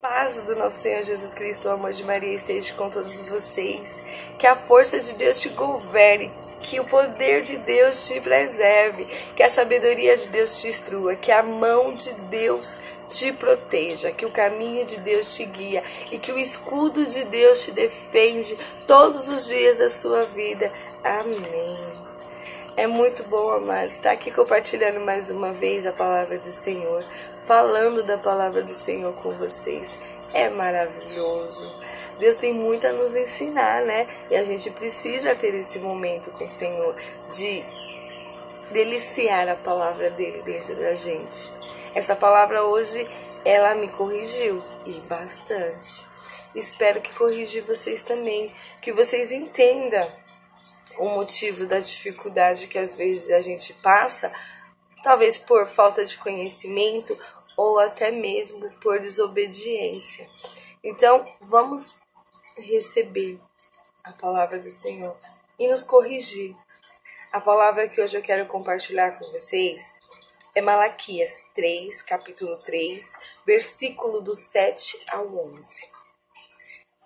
Paz do nosso Senhor Jesus Cristo, o amor de Maria esteja com todos vocês. Que a força de Deus te governe, que o poder de Deus te preserve, que a sabedoria de Deus te instrua, que a mão de Deus te proteja, que o caminho de Deus te guia e que o escudo de Deus te defende todos os dias da sua vida. Amém. É muito bom, amados, estar aqui compartilhando mais uma vez a palavra do Senhor, falando da palavra do Senhor com vocês. É maravilhoso. Deus tem muito a nos ensinar, né? E a gente precisa ter esse momento com o Senhor de deliciar a palavra dele dentro da gente. Essa palavra hoje, ela me corrigiu, e bastante. Espero que corrija vocês também, que vocês entendam o motivo da dificuldade que às vezes a gente passa, talvez por falta de conhecimento ou até mesmo por desobediência. Então, vamos receber a palavra do Senhor e nos corrigir. A palavra que hoje eu quero compartilhar com vocês é Malaquias 3, capítulo 3, versículo do 7 ao 11.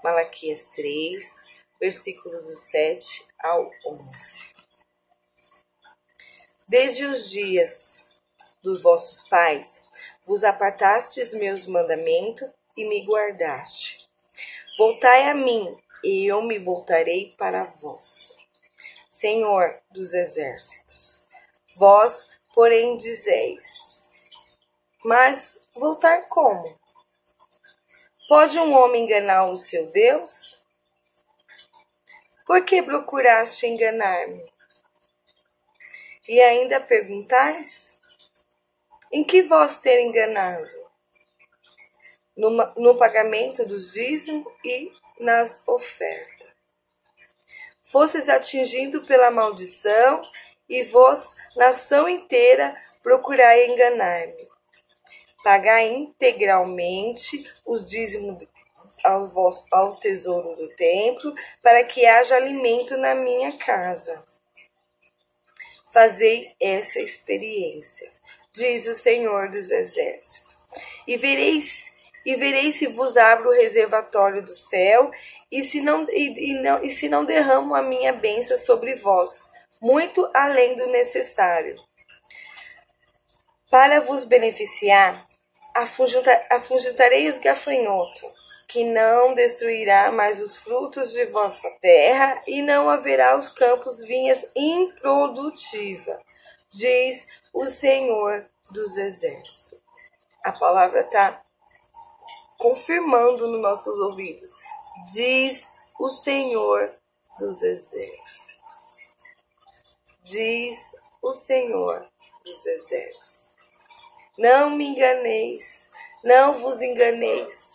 Malaquias 3, versículo do 7 ao 11. Desde os dias dos vossos pais, vos apartastes meus mandamentos e me guardaste. Voltai a mim, e eu me voltarei para vós. Senhor dos exércitos, vós, porém, dizeis, mas voltar como? Pode um homem enganar o seu Deus? Por que procuraste enganar-me? E ainda perguntais? Em que vós ter enganado? No pagamento dos dízimos e nas ofertas. Fostes atingido pela maldição, e vós, nação inteira, procurai enganar-me. Pagai integralmente os dízimos ao tesouro do templo, para que haja alimento na minha casa. Fazei essa experiência, diz o Senhor dos Exércitos, e vereis se vos abro o reservatório do céu, e se não derramo a minha bênção sobre vós, muito além do necessário. Para vos beneficiar, afugentarei os gafanhotos, que não destruirá mais os frutos de vossa terra, e não haverá os campos vinhas improdutivas, diz o Senhor dos Exércitos. A palavra está confirmando nos nossos ouvidos. Diz o Senhor dos Exércitos. Diz o Senhor dos Exércitos. Não me enganeis, não vos enganeis.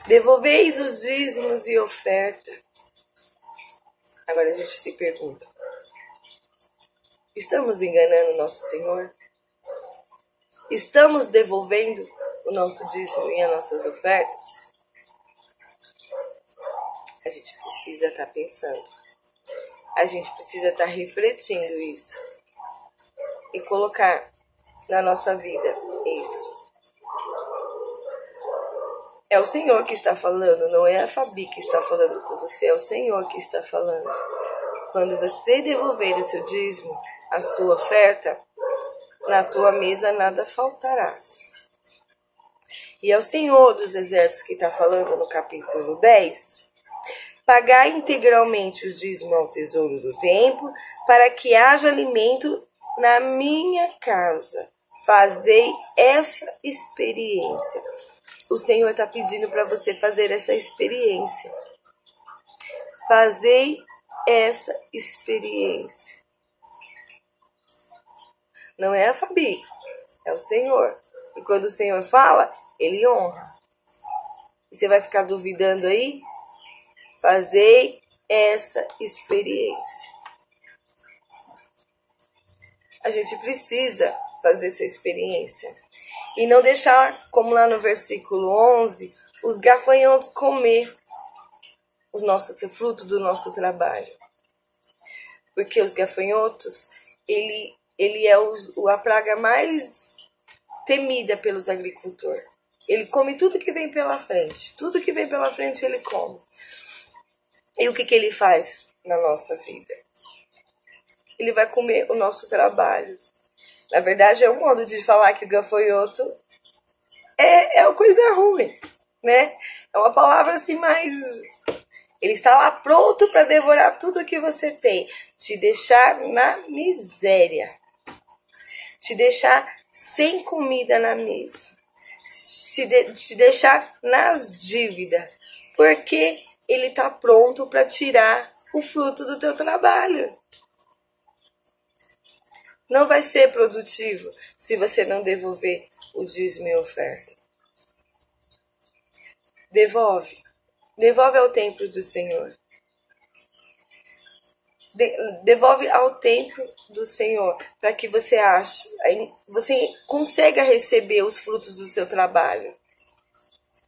Devolveis os dízimos e oferta. Agora a gente se pergunta, estamos enganando o nosso Senhor? Estamos devolvendo o nosso dízimo e as nossas ofertas? A gente precisa estar pensando. A gente precisa estar refletindo isso. E colocar na nossa vida isso. É o Senhor que está falando, não é a Fabi que está falando com você, é o Senhor que está falando. Quando você devolver o seu dízimo, a sua oferta, na tua mesa nada faltarás. E é o Senhor dos Exércitos que está falando no capítulo 10. Pagai integralmente os dízimos ao tesouro do templo, para que haja alimento na minha casa. Fazei essa experiência. O Senhor está pedindo para você fazer essa experiência. Fazei essa experiência. Não é a Fabi, é o Senhor. E quando o Senhor fala, Ele honra. E você vai ficar duvidando aí? Fazei essa experiência. A gente precisa fazer essa experiência. E não deixar, como lá no versículo 11, os gafanhotos comer o fruto do nosso trabalho. Porque os gafanhotos, ele é a praga mais temida pelos agricultores. Ele come tudo que vem pela frente. Tudo que vem pela frente ele come. E o que ele faz na nossa vida? Ele vai comer o nosso trabalho. Na verdade, é um modo de falar que o gafanhoto é uma coisa ruim, né? É uma palavra assim mais... Ele está lá pronto para devorar tudo que você tem. Te deixar na miséria. Te deixar sem comida na mesa. Te deixar nas dívidas. Porque ele está pronto para tirar o fruto do teu trabalho. Não vai ser produtivo se você não devolver o dízimo e oferta. Devolve. Devolve ao templo do Senhor. Devolve ao templo do Senhor para que você consiga receber os frutos do seu trabalho.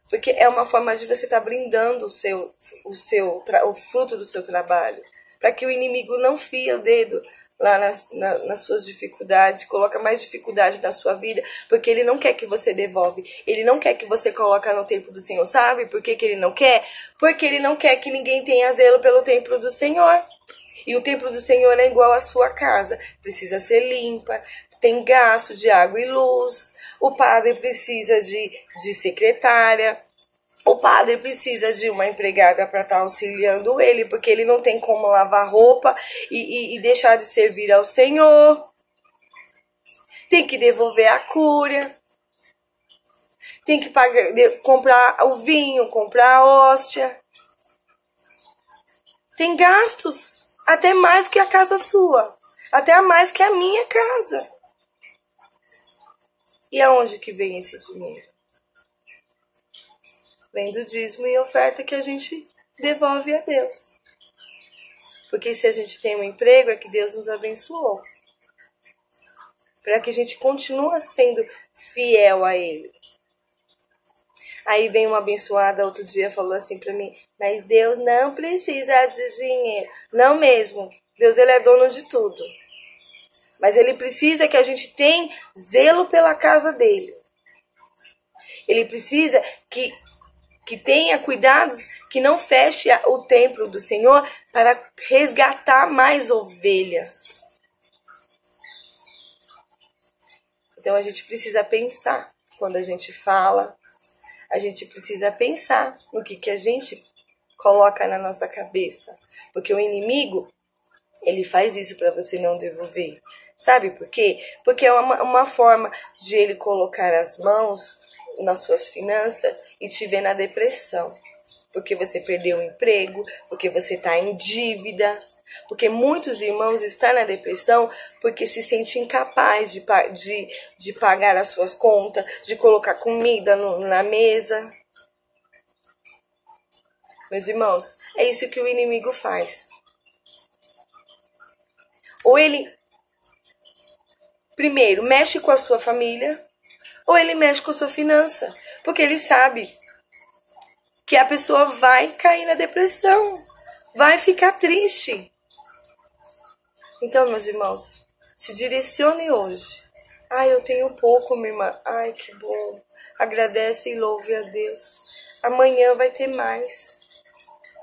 Porque é uma forma de você estar brindando o fruto do seu trabalho. Para que o inimigo não fie o dedo lá nas suas dificuldades, coloca mais dificuldade na sua vida, porque ele não quer que você devolve, ele não quer que você coloque no templo do Senhor, sabe? Por que ele não quer? Porque ele não quer que ninguém tenha zelo pelo templo do Senhor. E o templo do Senhor é igual à sua casa, precisa ser limpa, tem gasto de água e luz, o padre precisa de secretária, o padre precisa de uma empregada para estar auxiliando ele, porque ele não tem como lavar roupa e deixar de servir ao Senhor. Tem que devolver a cúria. Tem que comprar o vinho, comprar a hóstia. Tem gastos, até mais que a casa sua. Até mais que a minha casa. E aonde que vem esse dinheiro? Vem do dízimo e oferta que a gente devolve a Deus. Porque se a gente tem um emprego, é que Deus nos abençoou. Para que a gente continue sendo fiel a Ele. Aí vem uma abençoada, outro dia falou assim para mim, mas Deus não precisa de dinheiro. Não mesmo. Deus, Ele é dono de tudo. Mas Ele precisa que a gente tenha zelo pela casa dEle. Ele precisa que tenha cuidados, que não feche o templo do Senhor para resgatar mais ovelhas. Então a gente precisa pensar quando a gente fala, a gente precisa pensar no que a gente coloca na nossa cabeça. Porque o inimigo, ele faz isso para você não devolver. Sabe por quê? Porque é uma forma de ele colocar as mãos nas suas finanças e te ver na depressão. Porque você perdeu o emprego, porque você está em dívida. Porque muitos irmãos estão na depressão porque se sentem incapazes de pagar as suas contas, de colocar comida na mesa. Meus irmãos, é isso que o inimigo faz. Ou ele, primeiro, mexe com a sua família, ou ele mexe com a sua finança. Porque ele sabe que a pessoa vai cair na depressão, vai ficar triste. Então, meus irmãos, se direcione hoje. Ai, eu tenho pouco, minha irmã. Ai, que bom. Agradece e louve a Deus. Amanhã vai ter mais.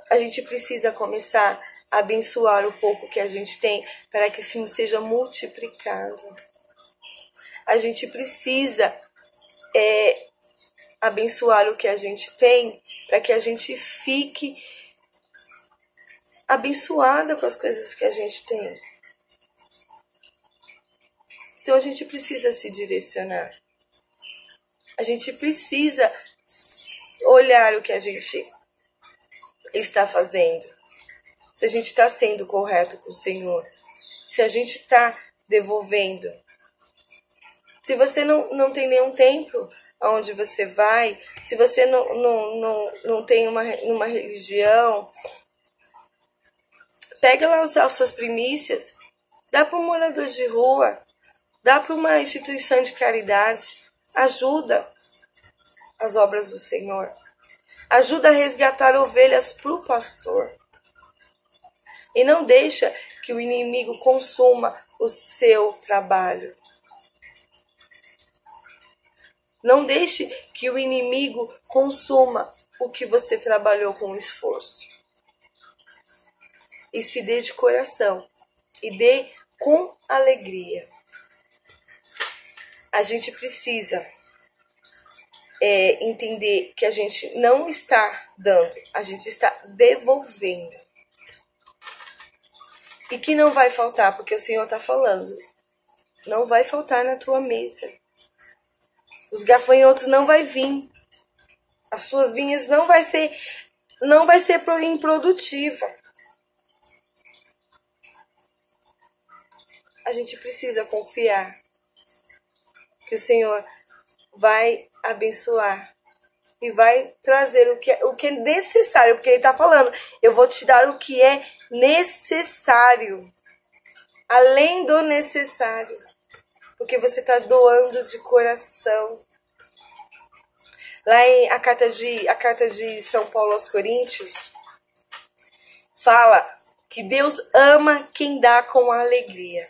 A gente precisa começar a abençoar o pouco que a gente tem para que isso seja multiplicado. A gente precisa abençoar o que a gente tem para que a gente fique abençoada com as coisas que a gente tem. Então a gente precisa se direcionar. A gente precisa olhar o que a gente está fazendo. Se a gente está sendo correto com o Senhor. Se a gente está devolvendo. Se você não tem nenhum templo aonde você vai, se você não tem uma religião, pega lá as suas primícias, dá para um morador de rua, dá para uma instituição de caridade, ajuda as obras do Senhor, ajuda a resgatar ovelhas para o pastor. E não deixa que o inimigo consuma o seu trabalho. Não deixe que o inimigo consuma o que você trabalhou com esforço. E se dê de coração. E dê com alegria. A gente precisa entender que a gente não está dando, a gente está devolvendo. E que não vai faltar, porque o Senhor está falando. Não vai faltar na tua mesa. Os gafanhotos não vai vir. As suas vinhas não vai ser improdutiva. A gente precisa confiar que o Senhor vai abençoar e vai trazer o que é necessário, porque Ele está falando, eu vou te dar o que é necessário, além do necessário, porque você está doando de coração. Lá em a carta de São Paulo aos Coríntios, fala que Deus ama quem dá com alegria.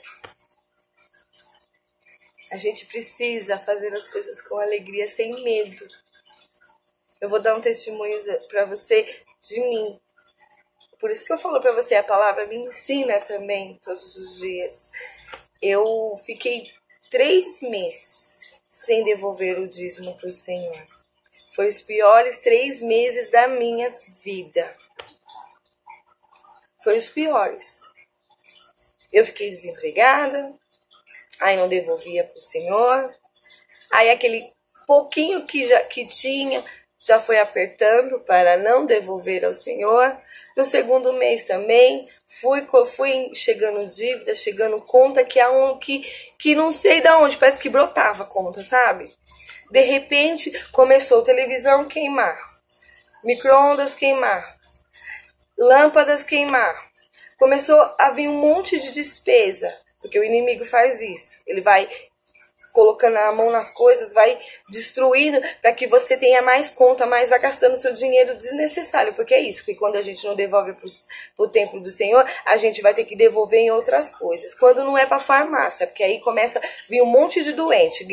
A gente precisa fazer as coisas com alegria, sem medo. Eu vou dar um testemunho para você de mim. Por isso que eu falo para você, a palavra me ensina também todos os dias. Eu fiquei 3 meses sem devolver o dízimo para o Senhor. Foi os piores 3 meses da minha vida. Foi os piores. Eu fiquei desempregada. Aí não devolvia para o Senhor. Aí aquele pouquinho que tinha já foi apertando para não devolver ao Senhor. No segundo mês também fui chegando dívida, chegando conta que não sei de onde, parece que brotava conta, sabe? De repente começou televisão queimar, micro-ondas queimar, lâmpadas queimar. Começou a vir um monte de despesa. Porque o inimigo faz isso. Ele vai colocando a mão nas coisas, vai destruindo para que você tenha mais conta, vai gastando seu dinheiro desnecessário. Porque é isso, que quando a gente não devolve para o templo do Senhor, a gente vai ter que devolver em outras coisas. Quando não é para farmácia, porque aí começa a vir um monte de doença,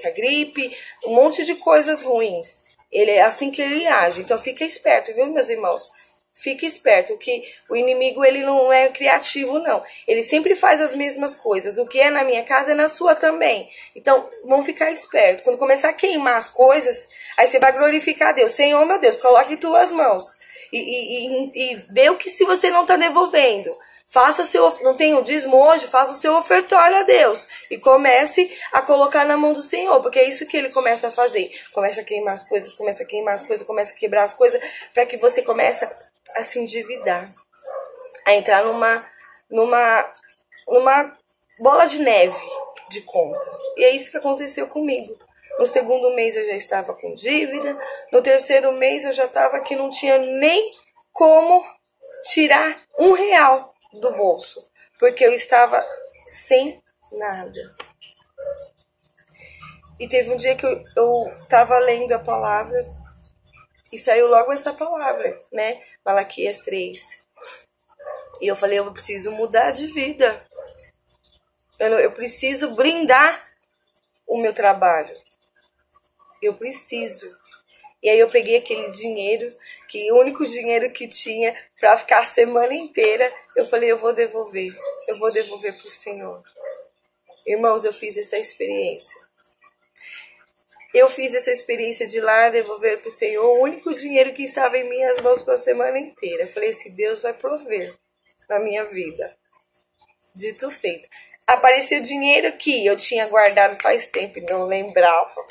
gripe, um monte de coisas ruins. Ele é assim que ele age. Então fica esperto, viu, meus irmãos? Fique esperto, que o inimigo ele não é criativo, não. Ele sempre faz as mesmas coisas. O que é na minha casa é na sua também. Então, vamos ficar esperto. Quando começar a queimar as coisas, aí você vai glorificar a Deus. Senhor, meu Deus, coloque em tuas mãos. E vê o que se você não está devolvendo. Não tem o dízimo hoje, faça o seu ofertório a Deus. E comece a colocar na mão do Senhor, porque é isso que ele começa a fazer. Começa a queimar as coisas, começa a quebrar as coisas, para que você comece a se endividar, a entrar numa bola de neve de conta. E é isso que aconteceu comigo. No segundo mês eu já estava com dívida, no terceiro mês eu já estava que não tinha nem como tirar R$1 do bolso, porque eu estava sem nada. E teve um dia que eu estava lendo a palavra e saiu logo essa palavra, né? Malaquias 3. E eu falei, eu preciso mudar de vida. Eu preciso blindar o meu trabalho. Eu preciso. E aí eu peguei aquele dinheiro, que o único dinheiro que tinha para ficar a semana inteira, eu falei, eu vou devolver para o Senhor. Irmãos, eu fiz essa experiência. Eu fiz essa experiência de ir lá devolver para o Senhor o único dinheiro que estava em minhas mãos para a semana inteira. Eu falei assim, Deus vai prover na minha vida. Dito feito. Apareceu dinheiro que eu tinha guardado faz tempo e não lembrava.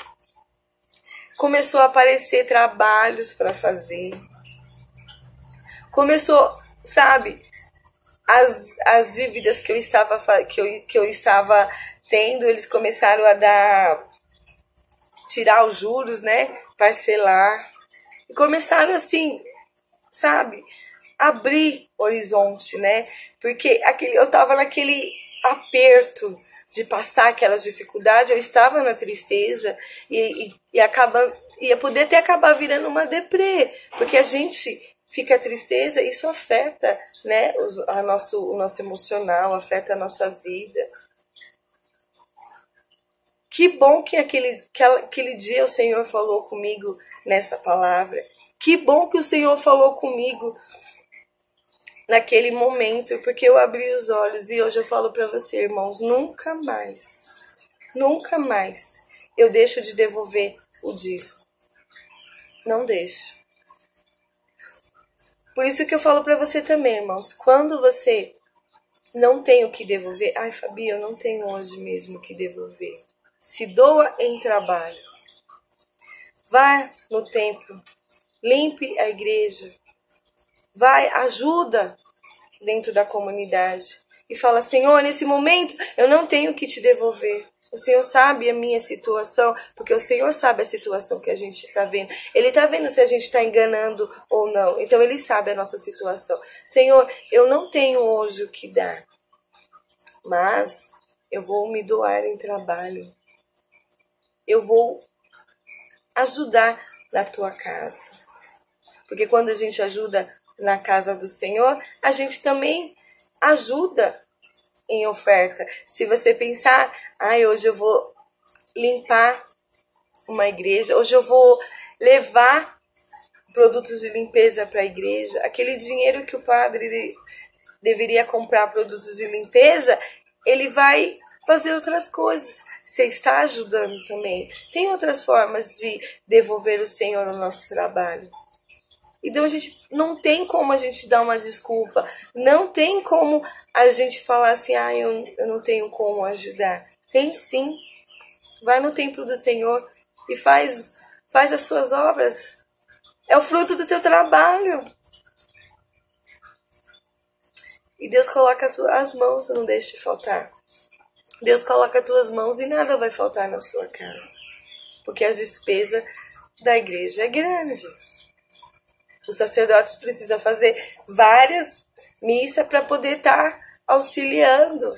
Começou a aparecer trabalhos para fazer. Começou, sabe, as dívidas que eu estava tendo, eles começaram a tirar os juros, né? Parcelar. E começaram assim, sabe? Abrir horizonte, né? Porque eu estava naquele aperto de passar aquelas dificuldades, eu estava na tristeza ia poder até acabar virando uma deprê, porque a gente fica tristeza, isso afeta, né? O nosso emocional, afeta a nossa vida. Que bom que aquele dia o Senhor falou comigo nessa palavra. Que bom que o Senhor falou comigo naquele momento, porque eu abri os olhos. E hoje eu falo para você, irmãos, nunca mais eu deixo de devolver o dízimo. Não deixo. Por isso que eu falo para você também, irmãos, quando você não tem o que devolver, ai, Fabi, eu não tenho hoje mesmo o que devolver. Se doa em trabalho. Vá no templo, limpe a igreja. Vai, ajuda dentro da comunidade. E fala, Senhor, nesse momento eu não tenho o que te devolver. O Senhor sabe a minha situação, porque o Senhor sabe a situação que a gente está vendo. Ele está vendo se a gente está enganando ou não. Então Ele sabe a nossa situação. Senhor, eu não tenho hoje o que dar, mas eu vou me doar em trabalho. Eu vou ajudar na tua casa. Porque quando a gente ajuda na casa do Senhor, a gente também ajuda em oferta. Se você pensar, hoje eu vou limpar uma igreja, hoje eu vou levar produtos de limpeza para a igreja, aquele dinheiro que o padre deveria comprar produtos de limpeza, ele vai fazer outras coisas. Você está ajudando também. Tem outras formas de devolver o Senhor no nosso trabalho. Então, a gente não tem como a gente dar uma desculpa. Não tem como a gente falar assim, eu não tenho como ajudar. Tem sim. Vai no templo do Senhor e faz as suas obras. É o fruto do teu trabalho. E Deus coloca as mãos, não deixe faltar. Deus coloca as tuas mãos e nada vai faltar na sua casa. Porque as despesas da igreja é grande. Os sacerdotes precisam fazer várias missas para poder estar auxiliando.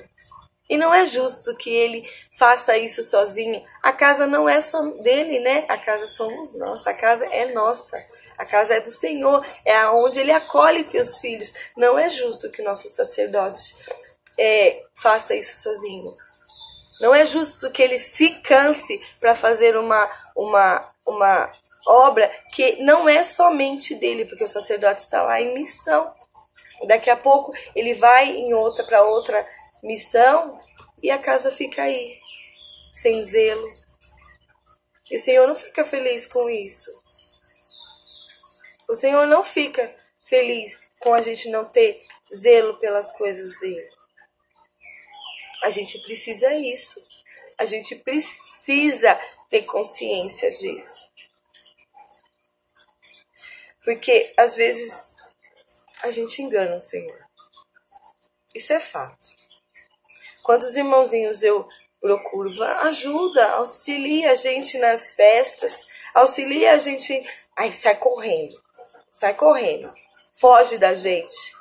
E não é justo que ele faça isso sozinho. A casa não é só dele, né? A casa somos nós, a casa é nossa. A casa é do Senhor, é onde ele acolhe teus filhos. Não é justo que o nosso sacerdote faça isso sozinho. Não é justo que ele se canse para fazer uma obra que não é somente dele, porque o sacerdote está lá em missão. Daqui a pouco ele vai para outra missão e a casa fica aí, sem zelo. E o Senhor não fica feliz com isso. O Senhor não fica feliz com a gente não ter zelo pelas coisas dele. A gente precisa isso. A gente precisa ter consciência disso. Porque, às vezes, a gente engana o Senhor. Isso é fato. Quantos irmãozinhos eu procuro? Ajuda, auxilia a gente nas festas. Auxilia a gente... sai correndo. Sai correndo. Foge da gente.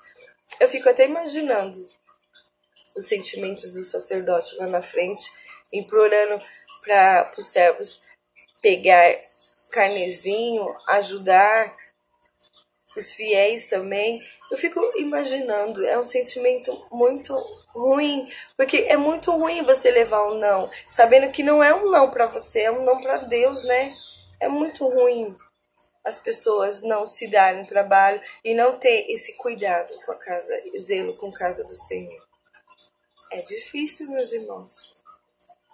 Eu fico até imaginando os sentimentos do sacerdote lá na frente, implorando para os servos pegar carnezinho, ajudar os fiéis também. Eu fico imaginando, é um sentimento muito ruim, porque é muito ruim você levar um não, sabendo que não é um não para você, é um não para Deus, né? É muito ruim as pessoas não se darem trabalho e não ter esse cuidado com a casa, zelo com a casa do Senhor. É difícil, meus irmãos.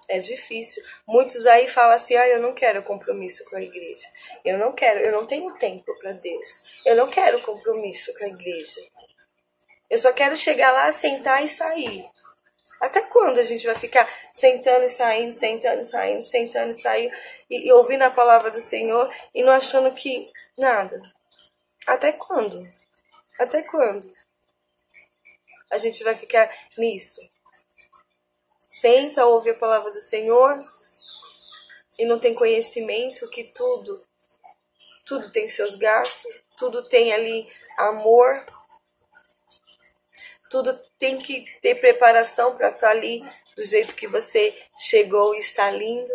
É difícil. Muitos aí falam assim, eu não quero compromisso com a igreja. Eu não tenho tempo para Deus. Eu não quero compromisso com a igreja. Eu só quero chegar lá, sentar e sair. Até quando a gente vai ficar sentando e saindo, sentando e saindo, sentando e saindo, e ouvindo a palavra do Senhor e não achando que nada? Até quando? Até quando a gente vai ficar nisso? Senta, ouve a palavra do Senhor e não tem conhecimento que tudo tem seus gastos, tudo tem ali amor, tudo tem que ter preparação para estar ali do jeito que você chegou e está lindo.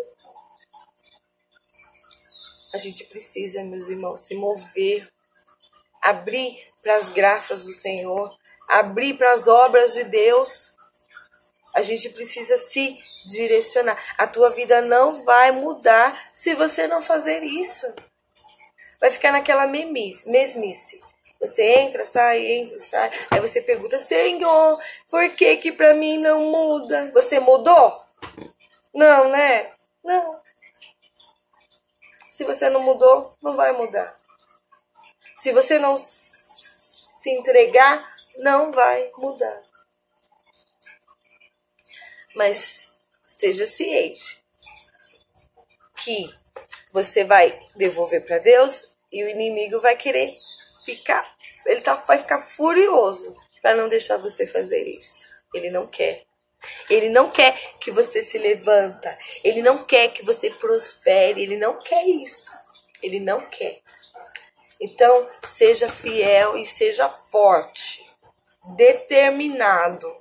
A gente precisa, meus irmãos, se mover, abrir para as graças do Senhor, abrir para as obras de Deus. A gente precisa se direcionar. A tua vida não vai mudar se você não fazer isso. Vai ficar naquela mesmice. Você entra, sai. Aí você pergunta, Senhor, por que que pra mim não muda? Você mudou? Não, né? Não. Se você não mudou, não vai mudar. Se você não se entregar, não vai mudar. Mas esteja ciente que você vai devolver para Deus e o inimigo vai querer ficar, vai ficar furioso para não deixar você fazer isso. Ele não quer. Ele não quer que você se levanta. Ele não quer que você prospere. Ele não quer isso. Ele não quer. Então, seja fiel e seja forte, determinado.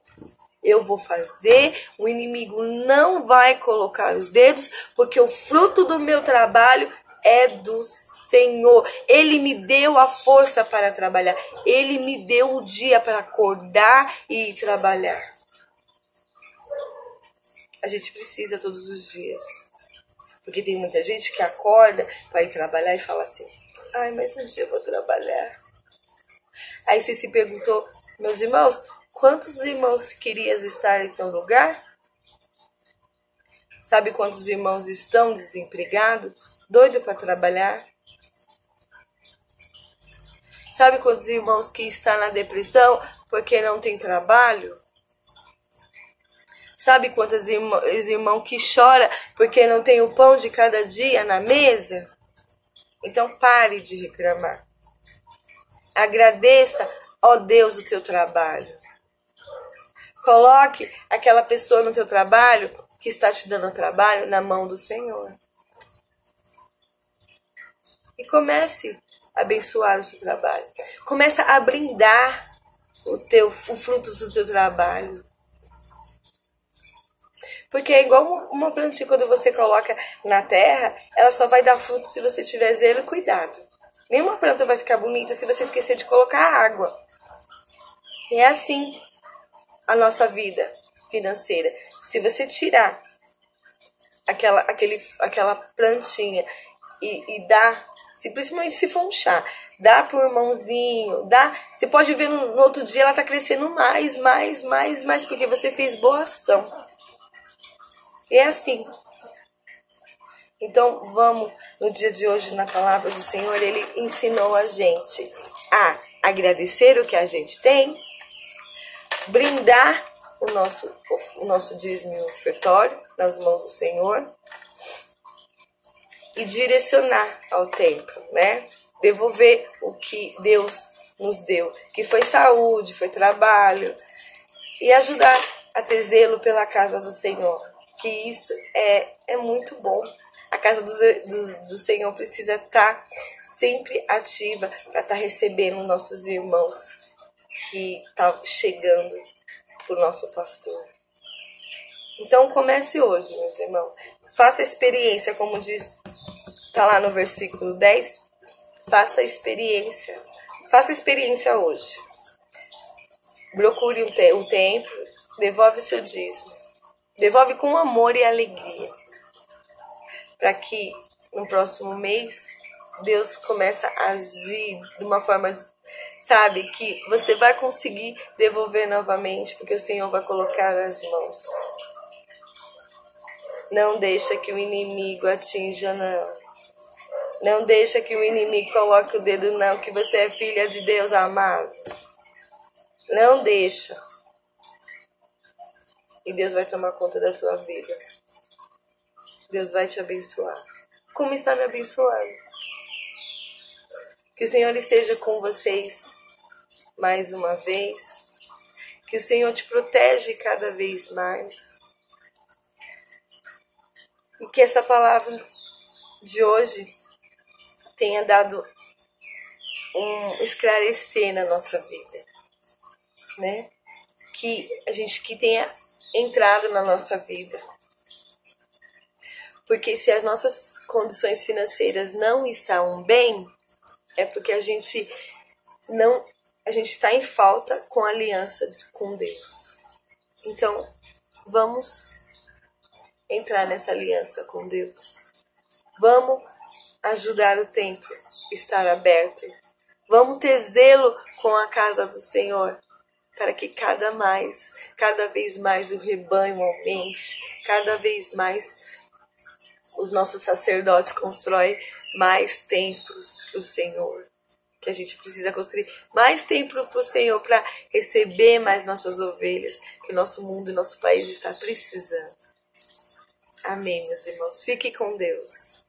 Eu vou fazer, o inimigo não vai colocar os dedos, porque o fruto do meu trabalho é do Senhor. Ele me deu a força para trabalhar. Ele me deu o dia para acordar e ir trabalhar. A gente precisa todos os dias. Porque tem muita gente que acorda para ir trabalhar e fala assim, ai, mas um dia eu vou trabalhar. Aí você se perguntou, meus irmãos, quantos irmãos querias estar em teu lugar? Sabe quantos irmãos estão desempregados, doidos para trabalhar? Sabe quantos irmãos que estão na depressão porque não tem trabalho? Sabe quantos irmãos que choram porque não tem o pão de cada dia na mesa? Então pare de reclamar. Agradeça, ó Deus, o teu trabalho. Coloque aquela pessoa no teu trabalho que está te dando trabalho na mão do Senhor. E comece a abençoar o seu trabalho. Comece a brindar o fruto do teu trabalho. Porque é igual uma plantinha, quando você coloca na terra, ela só vai dar fruto se você tiver zelo e cuidado. Nenhuma planta vai ficar bonita se você esquecer de colocar água. E é assim a nossa vida financeira. Se você tirar aquela plantinha e dar, principalmente se for um chá, dá pro irmãozinho, você pode ver no outro dia ela tá crescendo mais, porque você fez boa ação. E é assim. Então vamos, no dia de hoje, na palavra do Senhor, Ele ensinou a gente a agradecer o que a gente tem, brindar o nosso dízimo e ofertório nas mãos do Senhor e direcionar ao templo, né? Devolver o que Deus nos deu, que foi saúde, foi trabalho, e ajudar a ter zelo pela casa do Senhor, que isso é muito bom. A casa do Senhor precisa estar sempre ativa para estar recebendo nossos irmãos que estão chegando para o nosso pastor. Então comece hoje, meus irmãos. Faça a experiência, como diz, está lá no versículo 10. Faça a experiência. Faça a experiência hoje. Procure um templo, devolve o seu dízimo. Devolve com amor e alegria. Para que no próximo mês Deus comece a agir de uma forma, sabe, que você vai conseguir devolver novamente, porque o Senhor vai colocar nas mãos. Não deixa que o inimigo atinja, não. Não deixa que o inimigo coloque o dedo, não, que você é filha de Deus amado. Não deixa. E Deus vai tomar conta da tua vida. Deus vai te abençoar. Como está me abençoando. Que o Senhor esteja com vocês mais uma vez. Que o Senhor te protege cada vez mais. E que essa palavra de hoje tenha dado um esclarecer na nossa vida. Né? Que tenha entrado na nossa vida. Porque se as nossas condições financeiras não estão bem, é porque a gente está em falta com a aliança com Deus. Então, Vamos entrar nessa aliança com Deus. Vamos ajudar o templo a estar aberto. Vamos ter zelo com a casa do Senhor, para que cada vez mais o rebanho aumente, cada vez mais os nossos sacerdotes constroem mais templos para o Senhor. Que a gente precisa construir mais templos para o Senhor, para receber mais nossas ovelhas, que o nosso mundo e nosso país está precisando. Amém, meus irmãos. Fique com Deus.